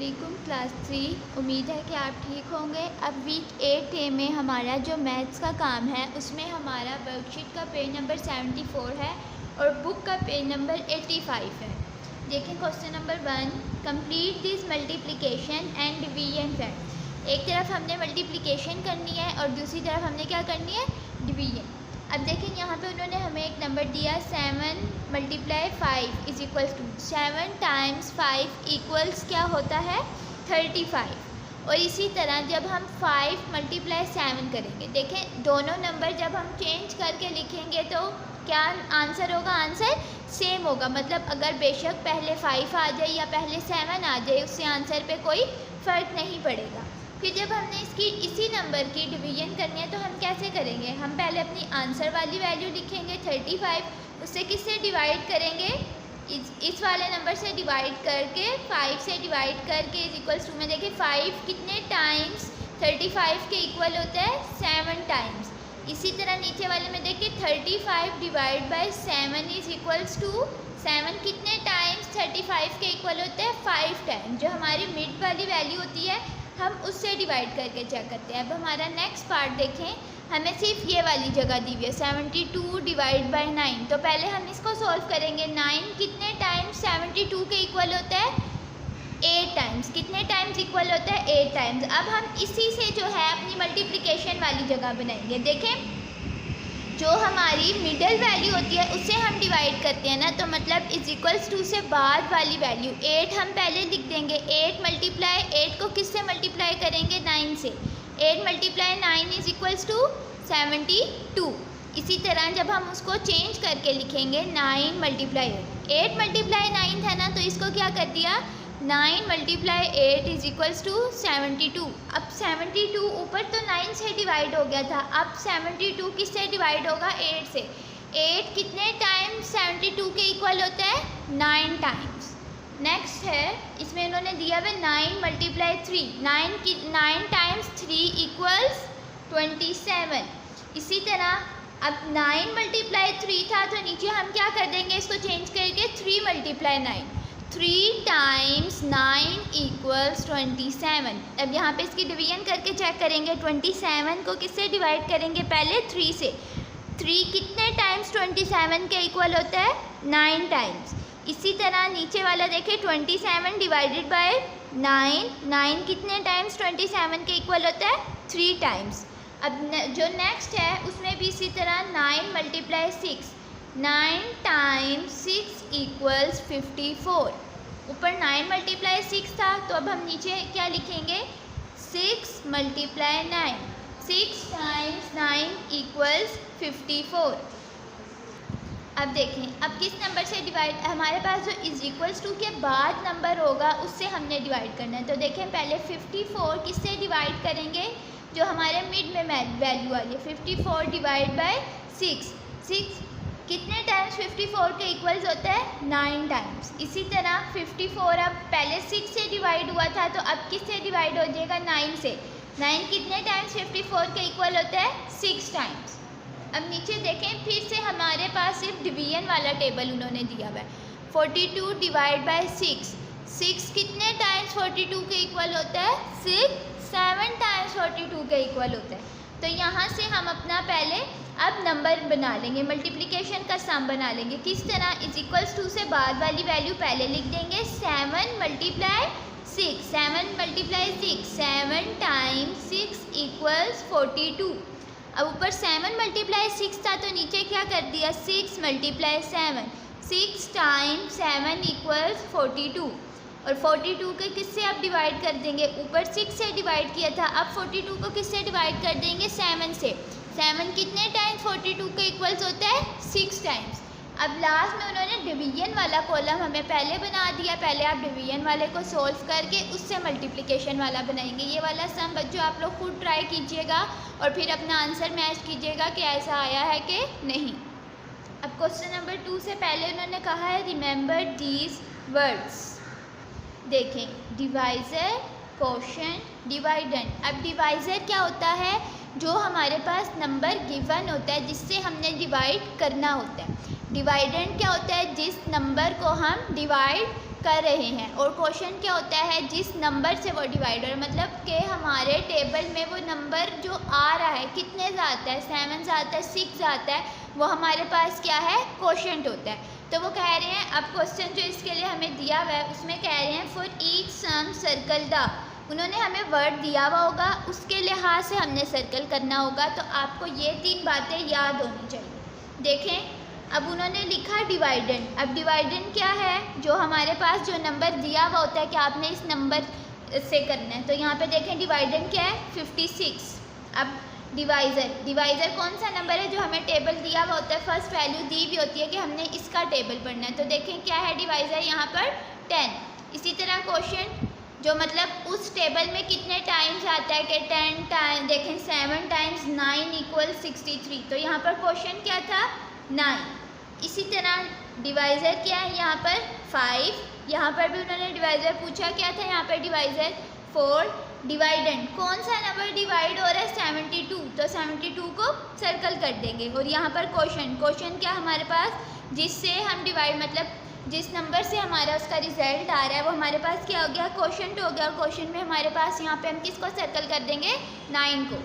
अस्सलामुअलैकुम क्लास 3। उम्मीद है कि आप ठीक होंगे। अब वीक 8 में हमारा जो मैथ्स का काम है उसमें हमारा वर्कशीट का पेज नंबर 74 है और बुक का पेज नंबर 85 है। देखें question number 1, complete this multiplication and division fact. एक तरफ हमने मल्टीप्लिकेशन करनी है और दूसरी तरफ हमने क्या करनी है, डिवीजन। अब देखें यहाँ पे उन्होंने हमें एक नंबर दिया 7 × 5 इज इक्वल्स टू 7 × 5 इक्वल्स क्या होता है 35। और इसी तरह जब हम 5 × 7 करेंगे, देखें दोनों नंबर जब हम चेंज करके लिखेंगे तो क्या आंसर होगा, आंसर सेम होगा। मतलब अगर बेशक पहले 5 आ जाए या पहले 7 आ जाए उससे आंसर पे कोई फ़र्क नहीं पड़ेगा। फिर जब हमने इसी नंबर की डिवीजन करनी है तो हम कैसे करेंगे, हम पहले अपनी आंसर वाली वैल्यू लिखेंगे 35, उससे किससे डिवाइड करेंगे, इस वाले नंबर से डिवाइड करके 5 से डिवाइड करके इज इक्वल्स टू में देखिए 5 कितने टाइम्स 35 के इक्वल होता है 7 टाइम्स। इसी तरह नीचे वाले में देखिए 35 divide by 7 is equals to 7 कितने टाइम्स 35 के इक्वल होता है 5 टाइम्स। जो हमारी मिड वाली वैल्यू होती है हम उससे डिवाइड करके चेक करते हैं। अब हमारा नेक्स्ट पार्ट देखें, हमें सिर्फ ये वाली जगह दी हुई है 72 डिवाइड बाई 9। तो पहले हम इसको सॉल्व करेंगे। 9 कितने टाइम्स 72 के इक्वल होता है 8 टाइम्स। कितने टाइम्स इक्वल होता है 8 टाइम्स। अब हम इसी से जो है अपनी मल्टीप्लिकेशन वाली जगह बनाएंगे। देखें जो हमारी मिडल वैल्यू होती है उससे हम डिवाइड करते हैं ना, तो मतलब इज इक्वल्स टू से बाद वाली वैल्यू 8 हम पहले लिख देंगे। 8 मल्टीप्लाई 8 को किससे मल्टीप्लाई करेंगे 9 से। 8 मल्टीप्लाई 9 इज इक्वल्स टू 72। इसी तरह जब हम उसको चेंज करके लिखेंगे 9 मल्टीप्लाई 8 मल्टीप्लाई 9 था ना, तो इसको क्या कर दिया 9 मल्टीप्लाई 8 इज इक्वल्स टू 72। अब 72 ऊपर तो 9 से डिवाइड हो गया था, अब 72 किससे डिवाइड होगा 8 से। 8 कितने टाइम्स 72 के इक्वल होता है 9 टाइम्स। नेक्स्ट है इसमें उन्होंने दिया हुआ 9 मल्टीप्लाई 3, 9 टाइम्स 3 इक्वल्स 27। इसी तरह अब 9 मल्टीप्लाई 3 था तो नीचे हम क्या कर देंगे, इसको चेंज करके 3 मल्टीप्लाई 9, 3 टाइम्स 9 इक्वल्स 27। अब यहाँ पे इसकी डिवीजन करके चेक करेंगे। 27 को किससे डिवाइड करेंगे, पहले 3 से। 3 कितने टाइम्स 27 के इक्वल होता है 9 टाइम्स। इसी तरह नीचे वाला देखिए 27 डिवाइडेड बाय 9, 9 कितने टाइम्स 27 के इक्वल होता है 3 टाइम्स। अब जो नेक्स्ट है उसमें भी इसी तरह 9 मल्टीप्लाई 6, 9 टाइम्स 6 इक्वल्स 54। ऊपर 9 मल्टीप्लाई 6 था तो अब हम नीचे क्या लिखेंगे 6 मल्टीप्लाई 9, 6 टाइम्स 9 इक्वल्स 54। अब देखें अब किस नंबर से डिवाइड, हमारे पास जो इज इक्वल्स टू के बाद नंबर होगा उससे हमने डिवाइड करना है। तो देखें पहले 54 किससे डिवाइड करेंगे, जो हमारे मिड में वैल्यू आई है 54 डिवाइड बाय 6, 6 कितने टाइम्स 54 के इक्वल्स होता है 9 टाइम्स। इसी तरह 54 अब पहले 6 से डिवाइड हुआ था तो अब किससे डिवाइड हो जाएगा 9 से। 9 कितने टाइम्स 54 के इक्वल होता है 6 टाइम्स। अब नीचे देखें फिर से हमारे पास सिर्फ डिवीजन वाला टेबल उन्होंने दिया हुआ है। 42 डिवाइड बाई 6, 6 कितने टाइम्स 42 के इक्वल होता है 6, 7 टाइम्स 42 के इक्वल होता है। तो यहाँ से हम अपना पहले अब नंबर बना लेंगे, मल्टीप्लिकेशन का सम बना लेंगे। किस तरह, इज इक्वल्स टू से बाद वाली वैल्यू पहले लिख देंगे 7 मल्टीप्लाई 6, 7 मल्टीप्लाई 6, 7 टाइम्स 6 इक्वल्स 42। अब ऊपर 7 मल्टीप्लाई 6 था तो नीचे क्या कर दिया 6 मल्टीप्लाई 7, 6 टाइम्स 7 इक्वल्स 42। और 42 के किससे अब डिवाइड कर देंगे, ऊपर 6 से डिवाइड किया था, अब 42 को किससे डिवाइड कर देंगे 7 से। 7 कितने टाइम्स 42 के इक्वल्स होता है 6 टाइम्स। अब लास्ट में उन्होंने डिवीजन वाला कॉलम हमें पहले बना दिया। पहले आप डिवीजन वाले को सॉल्व करके उससे मल्टीप्लिकेशन वाला बनाएंगे। ये वाला सम बच्चों आप लोग खुद ट्राई कीजिएगा और फिर अपना आंसर मैच कीजिएगा कि ऐसा आया है कि नहीं। अब क्वेश्चन नंबर 2 से पहले उन्होंने कहा है रिमेंबर दीज वर्ड्स। देखें डिवाइज़र, क्वोशंट, डिवाइडेंड। अब डिवाइज़र क्या होता है, जो हमारे पास नंबर गिवन होता है जिससे हमने डिवाइड करना होता है। डिवाइडेंड क्या होता है, जिस नंबर को हम डिवाइड कर रहे हैं। और क्वेश्चन क्या होता है, जिस नंबर से वो डिवाइड हो रहा है, मतलब कि हमारे टेबल में वो नंबर जो आ रहा है कितने से आता है, 7 से आता है, 6 से आता है, वो हमारे पास क्या है, क्वोशंट होता है। तो वो कह रहे हैं, अब क्वेश्चन जो इसके लिए हमें दिया हुआ है उसमें कह रहे हैं for each sum circle the, उन्होंने हमें वर्ड दिया हुआ होगा, उसके लिहाज से हमने सर्कल करना होगा। तो आपको ये 3 बातें याद होनी चाहिए। देखें, अब उन्होंने लिखा डिवाइडेंड। अब डिवाइडेंड क्या है, जो हमारे पास जो नंबर दिया हुआ होता है कि आपने इस नंबर से करना है। तो यहाँ पे देखें डिवाइडेंड क्या है, 56। अब डिवाइज़र कौन सा नंबर है, जो हमें टेबल दिया हुआ होता है, फर्स्ट वैल्यू दी भी होती है कि हमने इसका टेबल पढ़ना है। तो देखें क्या है डिवाइज़र यहाँ पर 10। इसी तरह क्वोशंट, जो मतलब उस टेबल में कितने टाइम्स आता है कि 10 टाइम, देखें 7 टाइम्स 9 = 63। तो यहाँ पर क्वोशंट क्या था, 9। इसी तरह डिवाइज़र क्या है यहाँ पर 5, यहाँ पर भी उन्होंने डिवाइज़र पूछा, क्या था यहाँ पर डिवाइज़र 4। डिवाइडेंड, कौन सा नंबर डिवाइड हो रहा है, 72, तो 72 को सर्कल कर देंगे। और यहाँ पर क्वोशंट क्या हमारे पास, जिससे हम डिवाइड, मतलब जिस नंबर से हमारा उसका रिजल्ट आ रहा है वो हमारे पास क्या हो गया, क्वोशंट हो गया। और क्वोशंट में हमारे पास यहाँ पे हम किसको सर्कल कर देंगे, 9 को।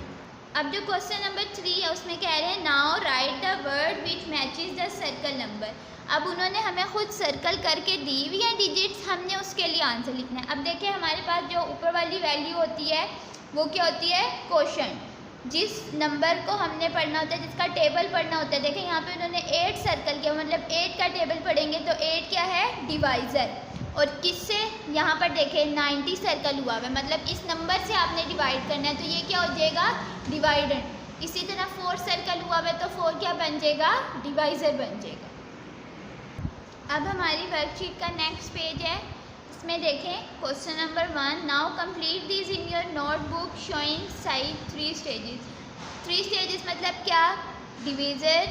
अब जो क्वेश्चन नंबर 3 है उसमें कह रहे हैं now right the word which matches the circle number. अब उन्होंने हमें खुद सर्कल करके दी हुई है डिजिट्स, हमने उसके लिए आंसर लिखना है। अब देखिए हमारे पास जो ऊपर वाली वैल्यू होती है वो क्या होती है, क्वोशंट। जिस नंबर को हमने पढ़ना होता है, जिसका टेबल पढ़ना होता है, देखें यहाँ पे उन्होंने 8 सर्कल किया, मतलब 8 का टेबल पढ़ेंगे तो 8 क्या है, डिवाइज़र। और किससे, यहाँ पर देखें 90 सर्कल हुआ है, मतलब इस नंबर से आपने डिवाइड करना है, तो ये क्या हो जाएगा, डिवाइडेंड। इसी तरह 4 सर्कल हुआ है तो 4 क्या बन जाएगा, डिवाइज़र बन जाएगा। अब हमारी वर्कशीट का नेक्स्ट पेज है, इसमें देखें question number 1, now complete this in your notebook showing side 3 stages. 3 stages मतलब क्या, डिवीज़र,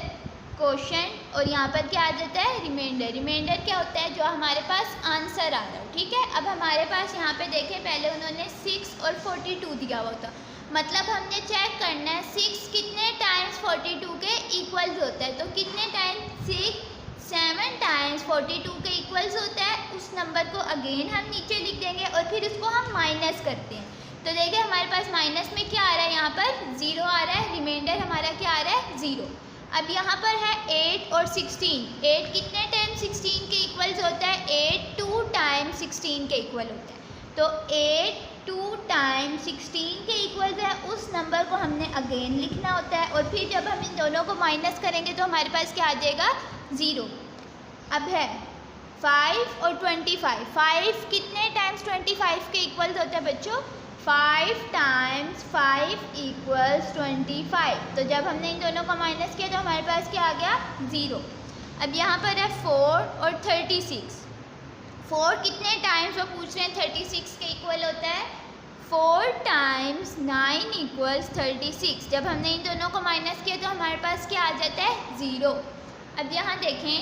क्वोशंट और यहाँ पर क्या आ जाता है, रिमाइंडर। रिमाइंडर क्या होता है, जो हमारे पास आंसर आ रहा हो, ठीक है। अब हमारे पास यहाँ पे देखें, पहले उन्होंने 6 और 42 दिया हुआ था, मतलब हमने चेक करना है 6 कितने टाइम्स 42 के इक्वल्स होता है। तो कितने टाइम्स, 6 7 टाइम्स 42 के इक्वल्स होता है। उस नंबर को अगेन हम नीचे लिख देंगे और फिर उसको हम माइनस करते हैं। तो देखिए हमारे पास माइनस में क्या आ रहा है, यहाँ पर 0 आ रहा है, रिमाइंडर हमारा क्या आ रहा है, 0। अब यहाँ पर है 8 और 16। 8 कितने टाइम्स 16 के इक्वल्स होता है, 8 2 टाइम्स 16 के इक्वल होता है। तो 8 2 टाइम्स 16 के इक्वल्स है, उस नंबर को हमने अगेन लिखना होता है। और फिर जब हम इन दोनों को माइनस करेंगे तो हमारे पास क्या आ जाएगा, 0। अब है 5 और 25। 5 कितने टाइम्स 25 के इक्वल्स होता है बच्चों, 5 टाइम्स 5 = 25। तो जब हमने इन दोनों को माइनस किया तो हमारे पास क्या आ गया, 0। अब यहाँ पर है 4 और 36। 4 कितने टाइम्स, वो पूछ रहे हैं 36 के इक्वल होता है, 4 टाइम्स 9 = 36। जब हमने इन दोनों को माइनस किया तो हमारे पास क्या आ जाता है, 0। अब यहाँ देखें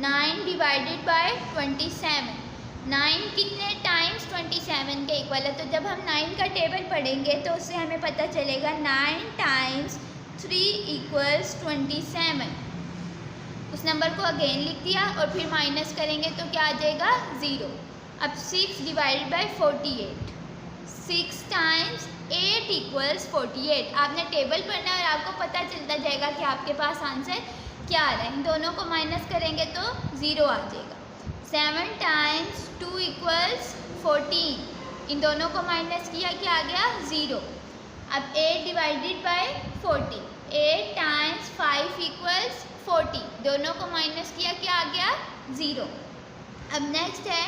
9 डिवाइडेड बाय 27। 9 कितने टाइम्स 27 के इक्वल है। तो जब हम 9 का टेबल पढ़ेंगे तो उससे हमें पता चलेगा 9 टाइम्स 3 = 27। उस नंबर को अगेन लिख दिया और फिर माइनस करेंगे तो क्या आ जाएगा, 0। अब 6 डिवाइडेड बाय 48। 6 टाइम्स 8 = 48। आपने टेबल पढ़ना है और आपको पता चलता जाएगा कि आपके पास आंसर क्या आ रहा है। इन दोनों को माइनस करेंगे तो 0 आ जाएगा। 7 टाइम्स 2 = 14। इन दोनों को माइनस किया, क्या आ गया, 0। अब 8 डिवाइडेड बाय 40। 8 टाइम्स 5 = 40। दोनों को माइनस किया, क्या आ गया, 0। अब नेक्स्ट है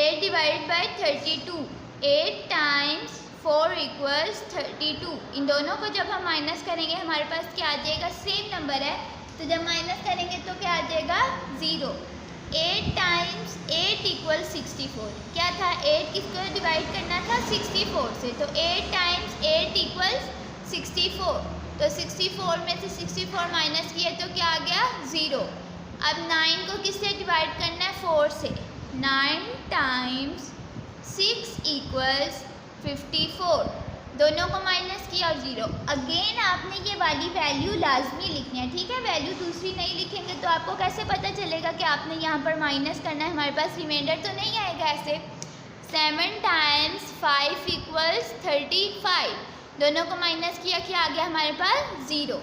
8 डिवाइडेड बाय 32। 8 टाइम्स 4 = 32। इन दोनों को जब हम माइनस करेंगे हमारे पास क्या आ जाएगा, सेम नंबर है, तो जब माइनस करेंगे तो क्या आ जाएगा, 0। 8 टाइम्स 8 = 64। क्या था, 8 किसको डिवाइड करना था, 64 से। तो 8 टाइम्स 8 = 64। तो 64 में से 64 माइनस किए तो क्या आ गया, 0। अब 9 को किससे डिवाइड करना है, 4 से। 9 टाइम्स 6 = 54। दोनों को माइनस किया और 0। अगेन आपने ये वाली वैल्यू लाजमी लिखनी है, ठीक है। वैल्यू दूसरी नहीं लिखेंगे तो आपको कैसे पता चलेगा कि आपने यहाँ पर माइनस करना है। हमारे पास रिमाइंडर तो नहीं आएगा ऐसे। 7 टाइम्स 5 इक्वल्स 35। दोनों को माइनस किया, क्या आ गया हमारे पास 0।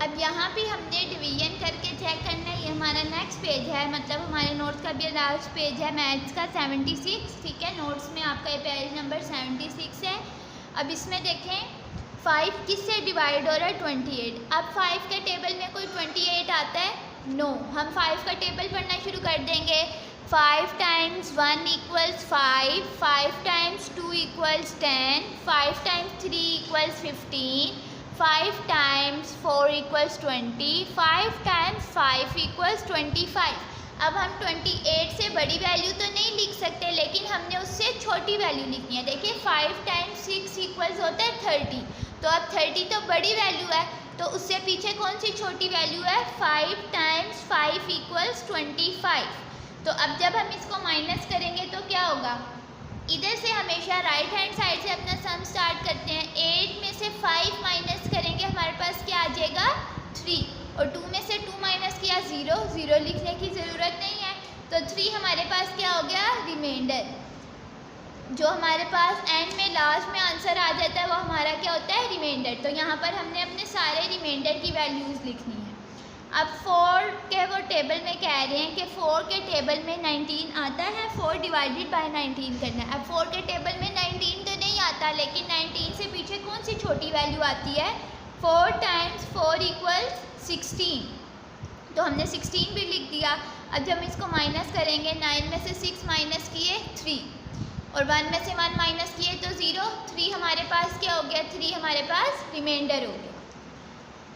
अब यहाँ पे हमने डिवीजन करके चेक करना है। ये हमारा नेक्स्ट पेज है, मतलब हमारे नोट्स का भी लास्ट पेज है मैथ्स का 76, ठीक है। नोट्स में आपका ये पेज नंबर 76 है। अब इसमें देखें 5 किससे डिवाइड हो रहा है 28। अब 5 के टेबल में कोई 28 आता है? नो। हम 5 का टेबल पढ़ना शुरू कर देंगे। 5 times 1 equals 5, 5 times 2 equals 10, 5 times 3 equals 15, 5 times 4 equals 20, 5 times 5 equals 25। अब हम 28 से बड़ी वैल्यू तो नहीं लिख सकते, लेकिन हमने उससे छोटी वैल्यू लिखनी है। देखिए 5 टाइम्स 6 इक्वल्स होता है 30, तो अब 30 तो बड़ी वैल्यू है, तो उससे पीछे कौन सी छोटी वैल्यू है? 5 टाइम्स 5 इक्वल्स 25। तो अब जब हम इसको माइनस करेंगे तो क्या होगा? इधर से हमेशा राइट हैंड साइड से अपना सम स्टार्ट करते हैं। 8 में से 5 माइनस करेंगे, हमारे पास क्या आ जाएगा 3, और 2 में से 2 माइनस किया 0, 0 लिखने की ज़रूरत नहीं है। तो 3 हमारे पास क्या हो गया? रिमाइंडर। जो हमारे पास एंड में लास्ट में आंसर आ जाता है वो हमारा क्या होता है? रिमाइंडर। तो यहाँ पर हमने अपने सारे रिमाइंडर की वैल्यूज़ लिखनी है। अब 4 के वो टेबल में कह रहे हैं कि 4 के टेबल में 19 आता है, 4 डिवाइडेड बाय 19 करना है। अब 4 के टेबल में 19 तो नहीं आता, लेकिन 19 से पीछे कौन सी छोटी वैल्यू आती है? 4 टाइम्स 4 इक्वल्स 16, तो हमने 16 भी लिख दिया। अब जब हम इसको माइनस करेंगे, 9 में से 6 माइनस किए 3, और 1 में से 1 माइनस किए तो 0। 3 हमारे पास क्या हो गया? 3 हमारे पास रिमाइंडर हो गया।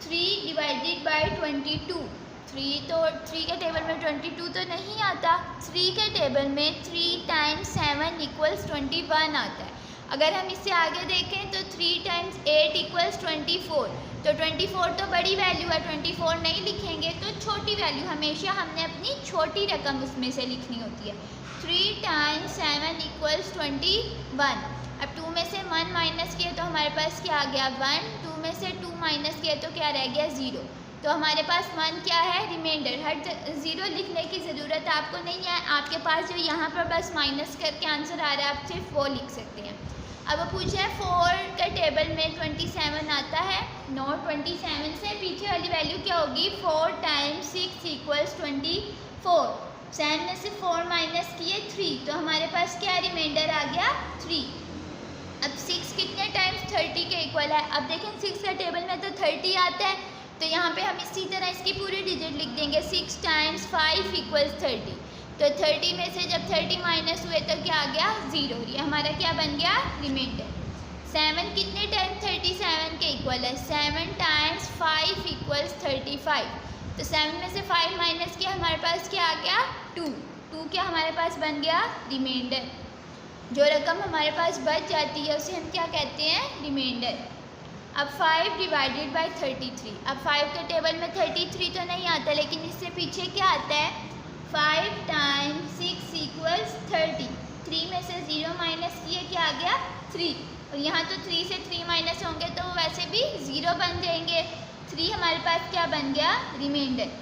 3 डिवाइडेड बाय 22, 3 तो 3 के टेबल में 22 तो नहीं आता। 3 के टेबल में 3 टाइम्स 7 इक्वल्स 21 आता है। अगर हम इससे आगे देखें तो 3 टाइम्स 8 इक्वल्स 24, तो 24 तो बड़ी वैल्यू है, 24 नहीं लिखेंगे। तो छोटी वैल्यू हमेशा हमने अपनी छोटी रकम उसमें से लिखनी होती है। 3 टाइम्स 7 इक्वल्स 21। अब 2 में से 1 माइनस किए तो हमारे पास क्या आ गया 1, 2 में से 2 माइनस किए तो क्या रह गया 0। तो हमारे पास 1 क्या है? रिमाइंडर। हर 0 लिखने की ज़रूरत आपको नहीं है, आपके पास जो यहाँ पर बस माइनस करके आंसर आ रहा है आप सिर्फ वो लिख सकते हैं। अब वो पूछा है 4 के टेबल में 27 आता है। नो, 27 से पीछे वाली वैल्यू क्या होगी? 4 टाइम्स 6 इक्वल्स 24। 7 में से 4 माइनस किए 3, तो हमारे पास क्या रिमाइंडर आ गया 3। अब 6 कितने टाइम्स 30 के इक्वल है? अब देखें 6 के टेबल में तो 30 आता है, तो यहाँ पे हम इसी तरह इसकी पूरी डिजिट लिख देंगे। 6 टाइम्स 5 इक्वल्स 30, तो 30 में से जब 30 माइनस हुए तो क्या आ गया 0। ये हमारा क्या बन गया? रिमाइंडर। 7 कितने टाइम्स 37 के इक्वल है? 7 टाइम्स 5 इक्वल्स 35, तो 7 में से 5 माइनस किया, हमारे पास क्या आ गया 2। 2 क्या हमारे पास बन गया? रिमाइंडर। जो रकम हमारे पास बच जाती है उसे हम क्या कहते हैं? रिमाइंडर। अब 5 डिवाइडेड बाय 33। अब 5 के टेबल में 33 तो नहीं आता, लेकिन इससे पीछे क्या आता है? 5 टाइम्स 6 इक्वल्स 30। 3 में से 0 माइनस किए, क्या आ गया 3, और यहाँ तो 3 से 3 माइनस होंगे तो वैसे भी 0 बन जाएंगे। 3 हमारे पास क्या बन गया? रिमाइंडर।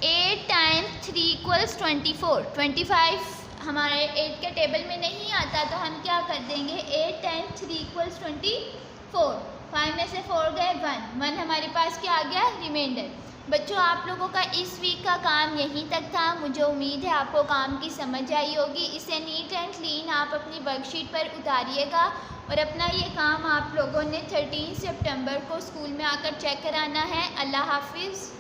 8 times 3 equals 24। 25 हमारे 8 के टेबल में नहीं आता, तो हम क्या कर देंगे 8 टाइम्स 3 इक्वल्स 24। 5 में से 4 गए 1 हमारे पास क्या आ गया? रिमाइंडर। बच्चों, आप लोगों का इस वीक का काम यहीं तक था। मुझे उम्मीद है आपको काम की समझ आई होगी। इसे नीट एंड क्लीन आप अपनी वर्कशीट पर उतारिएगा, और अपना ये काम आप लोगों ने 13 सितंबर को स्कूल में आकर चेक कराना है। अल्लाह हाफिज़।